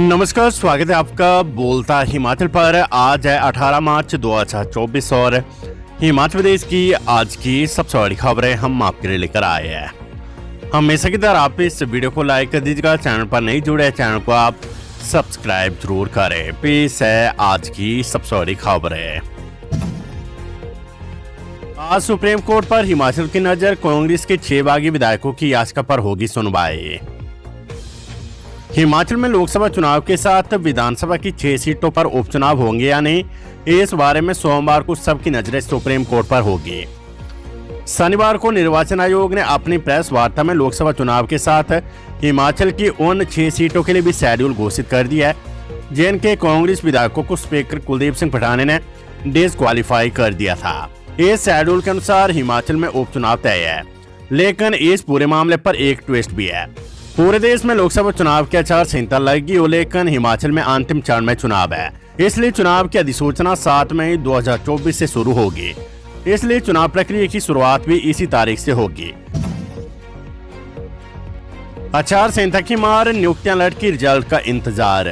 नमस्कार, स्वागत है आपका बोलता हिमाचल पर। आज है 18 मार्च 2024 और हिमाचल प्रदेश की आज की सबसे बड़ी खबरें हम आपके लिए लेकर आए हैं। हमेशा की तरह आप इस वीडियो को लाइक कर दीजिएगा। चैनल पर नहीं जुड़े चैनल को आप सब्सक्राइब जरूर करें। पेश है आज की सबसे बड़ी खबरें। आज सुप्रीम कोर्ट पर हिमाचल की नजर। कांग्रेस के 6 बागी विधायकों की याचिका पर होगी सुनवाई। हिमाचल में लोकसभा चुनाव के साथ विधानसभा की 6 सीटों पर उपचुनाव होंगे या नहीं, इस बारे में सोमवार को सबकी नजरें सुप्रीम कोर्ट पर होगी। शनिवार को निर्वाचन आयोग ने अपनी प्रेस वार्ता में लोकसभा चुनाव के साथ हिमाचल की उन 6 सीटों के लिए भी शेड्यूल घोषित कर दिया है, जिनके कांग्रेस विधायकों को स्पीकर कुलदीप सिंह पठानिया ने डिस्क्वालीफाई कर दिया था। इस शेड्यूल के अनुसार हिमाचल में उपचुनाव तय है, लेकिन इस पूरे मामले पर एक ट्विस्ट भी है। पूरे देश में लोकसभा चुनाव की आचार संहिता लगेगी, लेकिन हिमाचल में अंतिम चरण में चुनाव है, इसलिए चुनाव की अधिसूचना 7 मई 2024 से शुरू होगी। इसलिए चुनाव प्रक्रिया की शुरुआत भी इसी तारीख से होगी। आचार संहिता की मार, नियुक्तियां लटकी, रिजल्ट का इंतजार।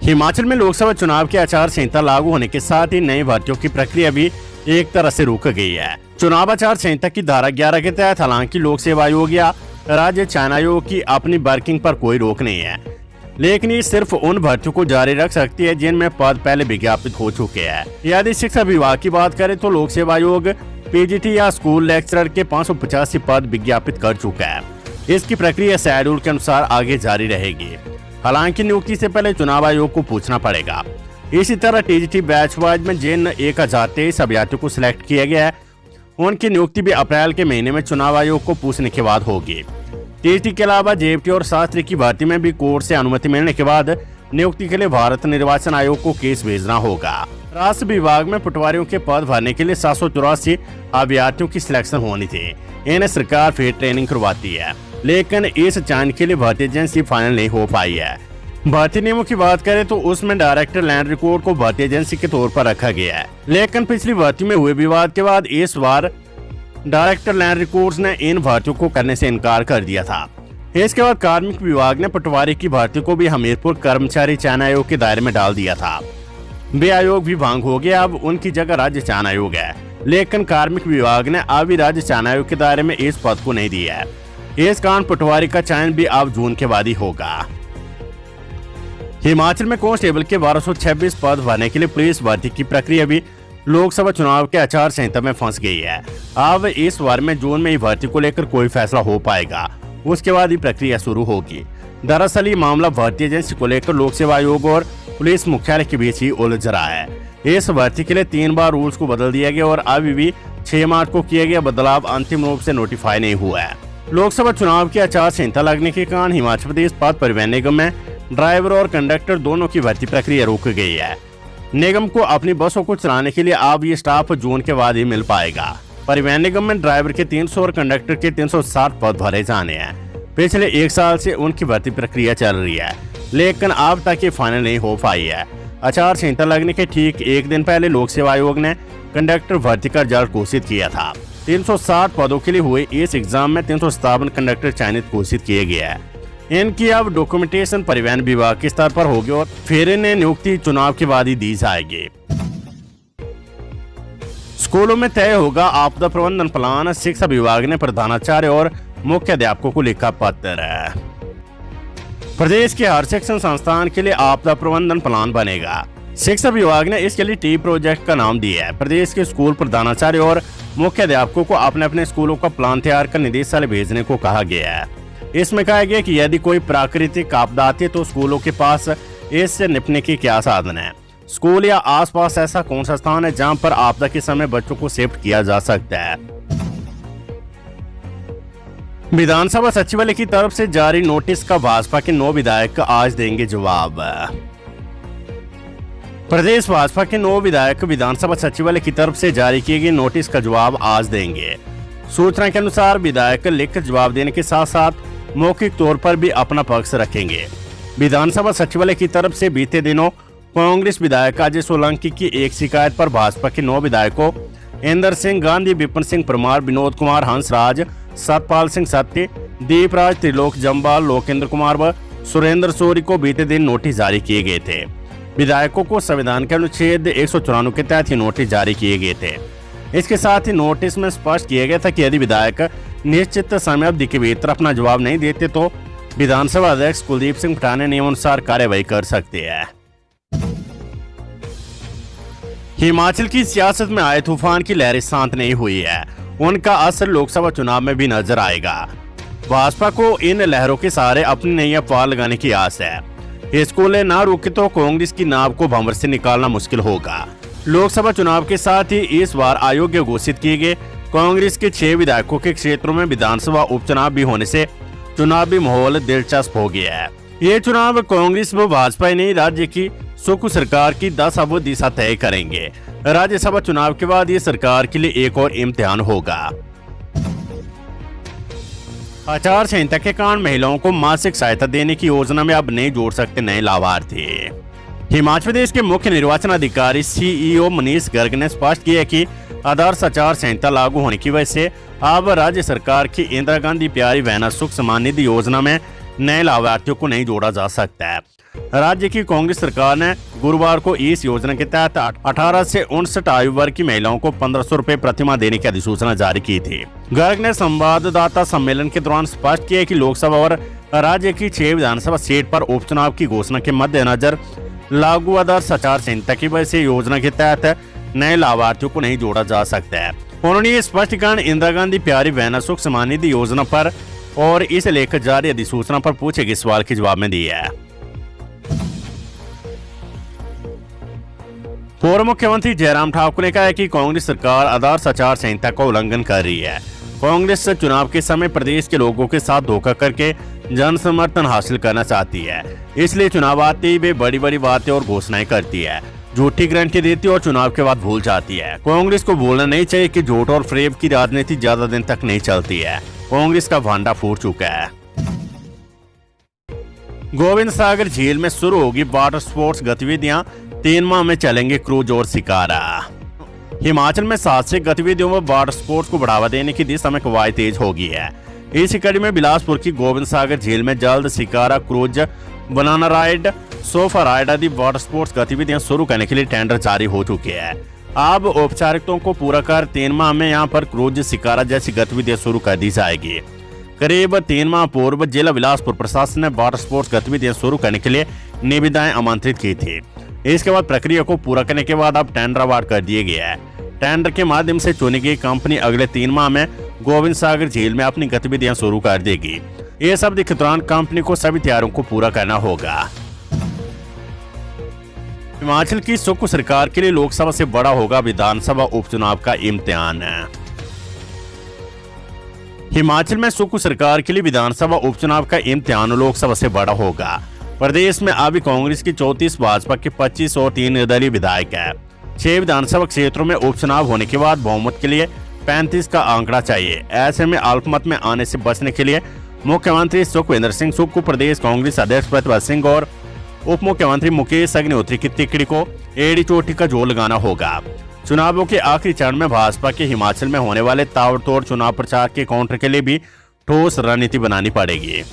हिमाचल में लोकसभा चुनाव की आचार संहिता लागू होने के साथ ही नई भर्तियों की प्रक्रिया भी एक तरह से रुक गई है। चुनाव आचार संहिता की धारा 11 के तहत हालांकि लोक सेवा आयोग या राज्य चयन आयोग की अपनी वर्किंग पर कोई रोक नहीं है, लेकिन ये सिर्फ उन भर्तियों को जारी रख सकती है जिनमें पद पहले विज्ञापित हो चुके हैं। यदि शिक्षा विभाग की बात करें तो लोक सेवा आयोग पीजीटी या स्कूल लेक्चरर के 585 पद विज्ञापित कर चुका है। इसकी प्रक्रिया शेड्यूल के अनुसार आगे जारी रहेगी। हालांकि नियुक्ति से पहले चुनाव आयोग को पूछना पड़ेगा। इसी तरह टीजीटी बैच वाइज में जिन 1023 अभ्यर्थियों को सिलेक्ट किया गया है, उनकी नियुक्ति भी अप्रैल के महीने में चुनाव आयोग को पूछने के बाद होगी। टीजीटी के अलावा जेएफटी और शास्त्री की भर्ती में भी कोर्ट से अनुमति मिलने के बाद नियुक्ति के लिए भारत निर्वाचन आयोग को केस भेजना होगा। राष्ट्र विभाग में पटवारियों के पद भरने के लिए 784 अभ्यर्थियों की सिलेक्शन होनी थी। इन्हें सरकार फिर ट्रेनिंग करवाती है, लेकिन इस चयन के लिए भर्ती एजेंसी फाइनल नहीं हो पाई है। भर्ती नियमों की बात करें तो उसमें डायरेक्टर लैंड रिकॉर्ड को भर्ती एजेंसी के तौर पर रखा गया है, लेकिन पिछली भर्ती में हुए विवाद के बाद इस बार डायरेक्टर लैंड रिकॉर्ड्स ने इन भर्तियों को करने से इनकार कर दिया था। इसके बाद कार्मिक विभाग ने पटवारी की भर्ती को भी हमीरपुर कर्मचारी चयन आयोग के दायरे में डाल दिया था। वे आयोग भी भांग हो गया, अब उनकी जगह राज्य चयन आयोग है, लेकिन कार्मिक विभाग ने अभी राज्य चयन आयोग के दायरे में इस पद को नहीं दिया है। इस कारण पटवारी का चयन भी अब जून के बाद ही होगा। हिमाचल में कांस्टेबल के 1226 पद भरने के लिए पुलिस भर्ती की प्रक्रिया भी लोकसभा चुनाव के आचार संहिता में फंस गई है। अब इस बार में जून में ही भर्ती को लेकर कोई फैसला हो पाएगा, उसके बाद ही प्रक्रिया शुरू होगी। दरअसल ये मामला भर्ती एजेंसी को लेकर लोक सेवा आयोग और पुलिस मुख्यालय के बीच ही उलझ रहा है। इस भर्ती के लिए 3 बार रूल्स को बदल दिया गया और अभी भी 6 मार्च को किया गया बदलाव अंतिम रूप से नोटिफाई नहीं हुआ है। लोकसभा चुनाव की आचार संहिता लगने के कारण हिमाचल प्रदेश पथ परिवहन निगम में ड्राइवर और कंडक्टर दोनों की भर्ती प्रक्रिया रुक गई है। निगम को अपनी बसों को चलाने के लिए अब ये स्टाफ जून के बाद ही मिल पाएगा। परिवहन निगम में ड्राइवर के 300 और कंडक्टर के 360 पद भरे जाने हैं। पिछले 1 साल से उनकी भर्ती प्रक्रिया चल रही है, लेकिन अब तक ये फाइनल नहीं हो पाई है। आचार संहिता लगने के ठीक 1 दिन पहले लोक सेवा आयोग ने कंडक्टर भर्ती का रिजल्ट घोषित किया था। 360 पदों के लिए हुए इस एग्जाम में 357 कंडक्टर चयनित घोषित किए गए हैं। इनकी अब डॉक्यूमेंटेशन परिवहन विभाग के स्तर पर होगी और फिर इन्हें नियुक्ति चुनाव के बाद ही दी जाएगी। स्कूलों में तय होगा आपदा प्रबंधन प्लान, शिक्षा विभाग ने प्रधानाचार्य और मुख्य अध्यापकों को लिखा पत्र। प्रदेश के हर शिक्षण संस्थान के लिए आपदा प्रबंधन प्लान बनेगा। शिक्षा विभाग ने इसके लिए टी प्रोजेक्ट का नाम दिया है। प्रदेश के स्कूल प्रधानाचार्य और मुख्य अध्यापकों को अपने अपने स्कूलों का प्लान तैयार कर निदेशालय भेजने को कहा गया है। इसमें कहा गया कि यदि कोई प्राकृतिक आपदा आती है तो स्कूलों के पास इससे निपटने के क्या साधन है। स्कूल या आसपास ऐसा कौन सा स्थान है जहां पर आपदा के समय बच्चों को शिफ्ट किया जा सकता है। विधानसभा सचिवालय की तरफ से जारी नोटिस का भाजपा के 9 विधायक आज देंगे जवाब। प्रदेश भाजपा के 9 विधायक विधानसभा सचिवालय की तरफ से जारी किए गए नोटिस का जवाब आज देंगे। सूचना के अनुसार विधायक लिखित जवाब देने के साथ साथ मौखिक तौर पर भी अपना पक्ष रखेंगे। विधानसभा सचिवालय की तरफ से बीते दिनों कांग्रेस विधायक अजय सोलंकी की एक शिकायत पर भाजपा के 9 विधायकों इंदर सिंह गांधी, विपिन सिंह परमार, विनोद कुमार हंसराज, सतपाल सिंह सत्ती, दीपराज, त्रिलोक जम्वाल, लोकेंद्र कुमार व सुरेंद्र शौरी को बीते दिन नोटिस जारी किए गए थे। विधायकों को संविधान के अनुच्छेद 194 के तहत ही नोटिस जारी किए गए थे। इसके साथ ही नोटिस में स्पष्ट किया गया था कि यदि विधायक निश्चित समय अवधि के भीतर अपना जवाब नहीं देते तो विधानसभा अध्यक्ष कुलदीप सिंह पठानिया नियमानुसार कार्यवाही कर सकते हैं। हिमाचल की सियासत में आए तूफान की लहरें शांत नहीं हुई है। उनका असर लोकसभा चुनाव में भी नजर आएगा। भाजपा को इन लहरों के सहारे अपनी नैया पार लगाने की आस है। हिचकोले ना रुके तो कांग्रेस की नाव को भंवर से निकालना मुश्किल होगा। लोकसभा चुनाव के साथ ही इस बार अयोग्य घोषित किए गए कांग्रेस के 6 विधायकों के क्षेत्रों में विधानसभा उपचुनाव भी होने से चुनावी माहौल दिलचस्प हो गया है। ये चुनाव कांग्रेस व भाजपा ने राज्य की सुख सरकार की 10 अवधि दिशा तय करेंगे। राज्यसभा चुनाव के बाद ये सरकार के लिए एक और इम्तिहान होगा। आचार संहिता के कारण महिलाओं को मासिक सहायता देने की योजना में अब नहीं जोड़ सकते नए लाभार्थी। हिमाचल प्रदेश के मुख्य निर्वाचन अधिकारी CEO मनीष गर्ग ने स्पष्ट किया कि आदर्श आचार संहिता लागू होने की वजह से अब राज्य सरकार की इंदिरा गांधी प्यारी बहना सुख सम्मान निधि योजना में नए लाभार्थियों को नहीं जोड़ा जा सकता है। राज्य की कांग्रेस सरकार ने गुरुवार को इस योजना के तहत 18 से 59 आयु वर्ग की महिलाओं को 1500 रुपए प्रतिमाह देने की अधिसूचना जारी की थी। गर्ग ने संवाददाता सम्मेलन के दौरान स्पष्ट किया कि लोकसभा और राज्य की 6 विधानसभा सीट पर उपचुनाव की घोषणा के मद्देनजर लागू आदर्श आचार संहिता की वजह से योजना के तहत नए लाभार्थियों को नहीं जोड़ा जा सकता है। उन्होंने ये स्पष्टीकरण इंदिरा गांधी प्यारी बहना सुख सम्मान निधि योजना पर और इसे लेकर जारी अधिसूचना पर पूछे गए सवाल के जवाब में दिया है। पूर्व मुख्यमंत्री जयराम ठाकुर ने कहा है कि कांग्रेस सरकार आदर्श आचार संहिता का उल्लंघन कर रही है। कांग्रेस चुनाव के समय प्रदेश के लोगों के साथ धोखा करके जन समर्थन हासिल करना चाहती है, इसलिए चुनाव आते ही वे बड़ी बड़ी बातें और घोषणाएं करती है, झूठी गारंटी देती है और चुनाव के बाद भूल जाती है। कांग्रेस को भूलना नहीं चाहिए कि झूठ और फ्रेब की राजनीति ज्यादा दिन तक नहीं चलती है। कांग्रेस का भांडा फूट चुका है। गोविंद सागर झील में शुरू होगी वाटर स्पोर्ट्स गतिविधियां, 3 माह में चलेंगे क्रूज और शिकारा। हिमाचल में साहसिक गतिविधियों व वाटर स्पोर्ट्स को बढ़ावा देने की दिशा में कवायद तेज हो गई है। इस कड़ी में बिलासपुर की गोविंद सागर झील में जल्द shikara, cruise, banana ride, sofa ride आदि वाटर स्पोर्ट्स गतिविधियां शुरू करने के लिए टेंडर जारी हो चुके हैं। अब औपचारिकताओं को पूरा कर 3 माह में यहां पर क्रूज, शिकारा जैसी गतिविधियां शुरू कर दी जाएगी। करीब 3 माह पूर्व जिला बिलासपुर प्रशासन ने वाटर स्पोर्ट्स गतिविधियां शुरू करने के लिए निविदाएं आमंत्रित की थी। इसके बाद प्रक्रिया को पूरा करने के बाद अब टेंडर अवार्ड कर दिए गए हैं। टेंडर के माध्यम से चुनी गई कंपनी अगले 3 माह में गोविंद सागर झील में अपनी गतिविधियां शुरू कर देगी। इस अवधि के दौरान कंपनी को सभी तैयारियों को पूरा करना होगा। हिमाचल की सुख सरकार के लिए लोकसभा से बड़ा होगा विधानसभा उपचुनाव का इम्तिहान। हिमाचल में सुख सरकार के लिए विधानसभा उपचुनाव का इम्तिहान लोकसभा से बड़ा होगा। प्रदेश में अभी कांग्रेस की 34, भाजपा के 25 और 3 निर्दलीय विधायक है। 6 विधानसभा क्षेत्रों में उपचुनाव होने के बाद बहुमत के लिए 35 का आंकड़ा चाहिए। ऐसे में अल्पमत में आने से बचने के लिए मुख्यमंत्री सुखविंदर सिंह सुक्खू को प्रदेश कांग्रेस अध्यक्ष प्रतिभा सिंह और उप मुख्यमंत्री मुकेश अग्निहोत्री की तिकड़ी को एड़ी चोटी का जोर लगाना होगा। चुनावों के आखिरी चरण में भाजपा के हिमाचल में होने वाले ताबड़तोड़ चुनाव प्रचार के काउंटर के लिए भी ठोस रणनीति बनानी पड़ेगी।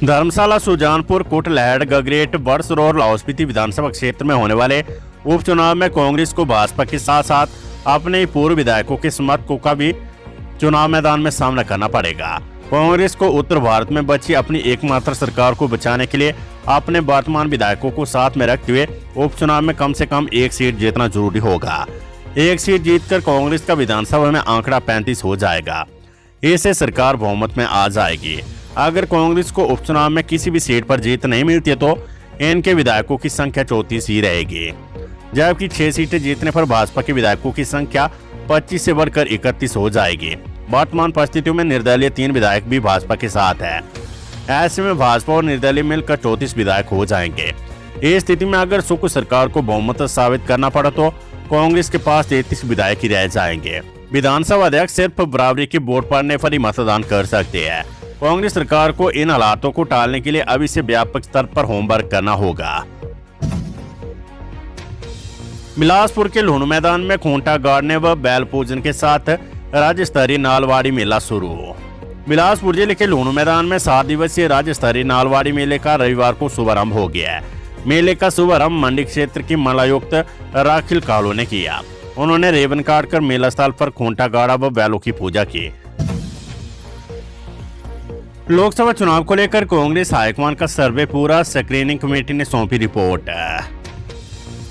धर्मशाला, सुजानपुर, कुटलैहड़, गगरेट, बड़सर और लाहौल स्पीति विधानसभा क्षेत्र में होने वाले उपचुनाव में कांग्रेस को भाजपा के साथ साथ अपने पूर्व विधायकों के समर्थकों का भी चुनाव मैदान में सामना करना पड़ेगा। कांग्रेस को उत्तर भारत में बची अपनी एकमात्र सरकार को बचाने के लिए अपने वर्तमान विधायकों को साथ में रखते हुए उपचुनाव में कम से कम 1 सीट जीतना जरूरी होगा। 1 सीट जीतकर कांग्रेस का विधानसभा में आंकड़ा 35 हो जाएगा। इससे सरकार बहुमत में आ जाएगी। अगर कांग्रेस को उपचुनाव में किसी भी सीट पर जीत नहीं मिलती है तो इनके विधायकों की संख्या 34 ही रहेगी, जबकि 6 सीटें जीतने पर भाजपा के विधायकों की संख्या 25 से बढ़कर 31 हो जाएगी। वर्तमान परिस्थितियों में निर्दलीय 3 विधायक भी भाजपा के साथ है। ऐसे में भाजपा और निर्दलीय मिलकर 34 विधायक हो जाएंगे। इस स्थिति में अगर सुख सरकार को बहुमत साबित करना पड़ा तो कांग्रेस के पास 33 विधायक ही रह जाएंगे। विधानसभा अध्यक्ष सिर्फ बराबरी के वोट पड़ने पर ही मतदान कर सकते हैं। कांग्रेस सरकार को इन हालातों को टालने के लिए अभी से व्यापक स्तर पर होमवर्क करना होगा। बिलासपुर के लुहणु मैदान में खूंटा गाड़ने व बैल पूजन के साथ राज्य स्तरीय नालवाड़ी मेला शुरू। बिलासपुर जिले के लूणू मैदान में 7 दिवसीय राज्य स्तरीय नालवाड़ी मेले का रविवार को शुभारंभ हो गया है। मेले का शुभारंभ मंडी क्षेत्र की मंडलायुक्त राखिल कालो ने किया। उन्होंने रेवन काटकर मेला स्थल पर खूंटा गाड़ा व बैलों की पूजा की। लोकसभा चुनाव को लेकर कांग्रेस हाईकमान का सर्वे पूरा, स्क्रीनिंग कमेटी ने सौंपी रिपोर्ट।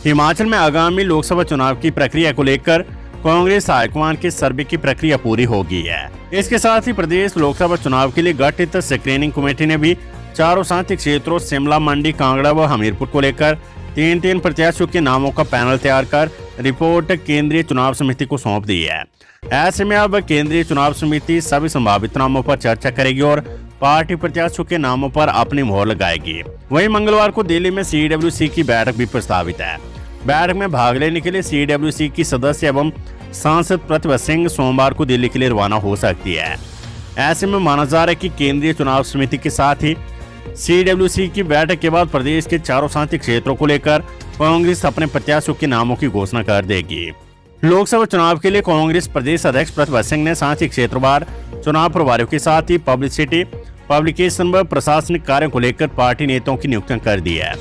हिमाचल में आगामी लोकसभा चुनाव की प्रक्रिया को लेकर कांग्रेस हाईकमान के सर्वे की प्रक्रिया पूरी हो गई है। इसके साथ ही प्रदेश लोकसभा चुनाव के लिए गठित स्क्रीनिंग कमेटी ने भी चारों सांसदीय क्षेत्रों शिमला, मंडी, कांगड़ा व हमीरपुर को लेकर 3 प्रत्याशियों के नामों का पैनल तैयार कर रिपोर्ट केंद्रीय चुनाव समिति को सौंप दी है। ऐसे में अब केंद्रीय चुनाव समिति सभी संभावित नामों पर चर्चा करेगी और पार्टी प्रत्याशियों के नामों पर अपनी मोहर लगाएगी। वहीं मंगलवार को दिल्ली में CWC की बैठक भी प्रस्तावित है। बैठक में भाग लेने के लिए CWC की सदस्य एवं सांसद प्रतिभा सिंह सोमवार को दिल्ली के लिए रवाना हो सकती है। ऐसे में माना जा रहा है कि केंद्रीय चुनाव समिति के साथ ही CWC की बैठक के बाद प्रदेश के चारों सांसदीय क्षेत्रों को लेकर कांग्रेस अपने प्रत्याशियों के नामों की घोषणा कर देगी। लोकसभा चुनाव के लिए कांग्रेस प्रदेश अध्यक्ष प्रतिभा सिंह ने सांसदीय क्षेत्रवार चुनाव प्रभारियों के साथ ही पब्लिसिटी, पब्लिकेशन व प्रशासनिक कार्यों को लेकर पार्टी नेताओं की नियुक्ति कर दी है।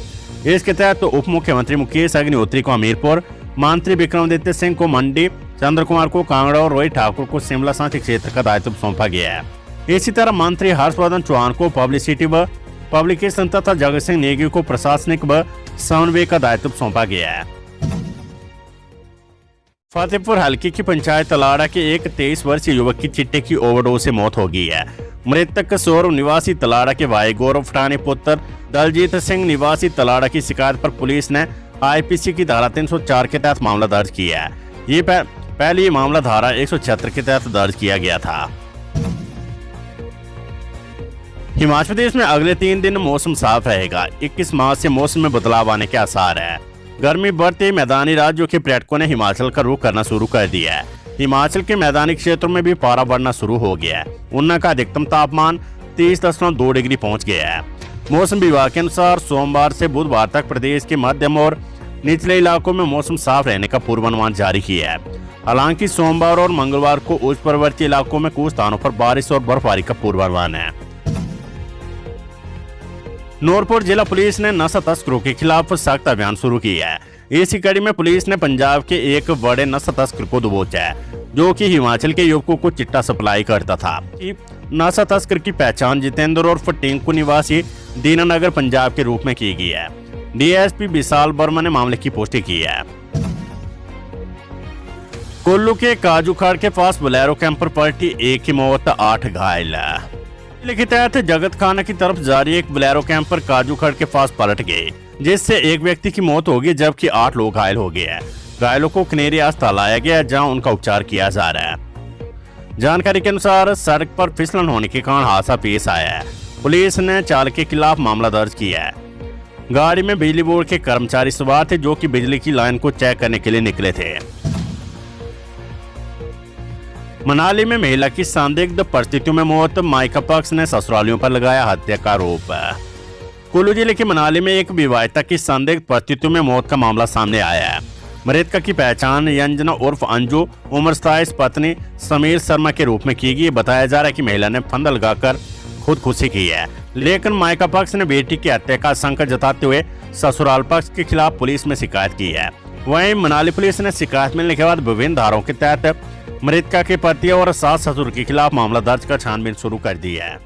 इसके तहत उप मुख्यमंत्री मुकेश अग्निहोत्री को हमीरपुर, मंत्री विक्रमादित्य सिंह को मंडी, चंद्र कुमार को कांगड़ा और रोहित ठाकुर को शिमला संसदीय क्षेत्र का दायित्व सौंपा गया है। इसी तरह मंत्री हर्षवर्धन चौहान को पब्लिसिटी व पब्लिकेशन तथा जगत सिंह नेगी को प्रशासनिक व समन्वय का दायित्व सौंपा गया है। फतेहपुर हल्के की पंचायत तलाड़ा के एक 23 वर्षीय युवक की चिट्टे की ओवरडोज से मौत हो गई है। मृतक सौरव निवासी तलाड़ा के भाई गौरव फटाने पुत्र दलजीत सिंह निवासी तलाड़ा की शिकायत पर पुलिस ने IPC की धारा 304 के तहत मामला दर्ज किया है। ये पहले ये मामला धारा 176 के तहत दर्ज किया गया था। हिमाचल प्रदेश में अगले 3 दिन मौसम साफ रहेगा। 21 मार्च से मौसम में बदलाव आने के आसार है। गर्मी बढ़ते मैदानी राज्यों के पर्यटकों ने हिमाचल का रुख करना शुरू कर दिया है। हिमाचल के मैदानी क्षेत्रों में भी पारा बढ़ना शुरू हो गया है। ऊना का अधिकतम तापमान 30.2 डिग्री पहुंच गया है। मौसम विभाग के अनुसार सोमवार से बुधवार तक प्रदेश के मध्यम और निचले इलाकों में मौसम साफ रहने का पूर्वानुमान जारी किया है। हालांकि सोमवार और मंगलवार को उच्च पर्वतीय इलाकों में कुछ स्थानों पर बारिश और बर्फबारी का पूर्वानुमान है। नूरपुर जिला पुलिस ने नशा तस्करों के खिलाफ सख्त अभियान शुरू किया है। इसी कड़ी में पुलिस ने पंजाब के एक बड़े नशा तस्कर को दबोचा है, जो कि हिमाचल के युवकों को चिट्टा सप्लाई करता था। नशा तस्कर की पहचान जितेंद्र उर्फ टिंकू निवासी दीनानगर पंजाब के रूप में की गई है। DSP विशाल वर्मा ने मामले की पुष्टि की है। कुल्लू के काजूखाड़ के पास बोलेरो कैंपर पलटी, 1 की मौत, 8 घायल। के तहत जगत खाना की तरफ जारी एक बोलेरो कैंपर काजूखाड़ के पास पलट गए, जिससे एक व्यक्ति की मौत हो गई जबकि 8 लोग घायल हो गए हैं। घायलों को कनेरी अस्पताल लाया गया, जहां उनका उपचार किया जा रहा है। जानकारी के अनुसार सड़क पर फिसलन होने के कारण हादसा पेश आया है। पुलिस ने चालक के खिलाफ मामला दर्ज किया है। गाड़ी में बिजली बोर्ड के कर्मचारी सवार थे, जो कि बिजली की लाइन को चेक करने के लिए निकले थे। मनाली में महिला की संदिग्ध परिस्थितियों में मौत, मायका पक्ष ने ससुरालियों पर लगाया हत्या का आरोप। कुल्लू जिले के मनाली में एक विवाहिता की संदिग्ध परिस्थितियों में मौत का मामला सामने आया है। मृतका की पहचान यंजना उर्फ अंजू, उम्र 27, पत्नी समीर शर्मा के रूप में की गई। बताया जा रहा है कि महिला ने फंदा लगाकर खुदकुशी की है, लेकिन मायका पक्ष ने बेटी की हत्या का आशंका जताते हुए ससुराल पक्ष के खिलाफ पुलिस में शिकायत की है। वहीं मनाली पुलिस ने शिकायत मिलने के बाद विभिन्न धाराओं के तहत मृतका के पति और सास ससुर के खिलाफ मामला दर्ज कर छानबीन शुरू कर दी है।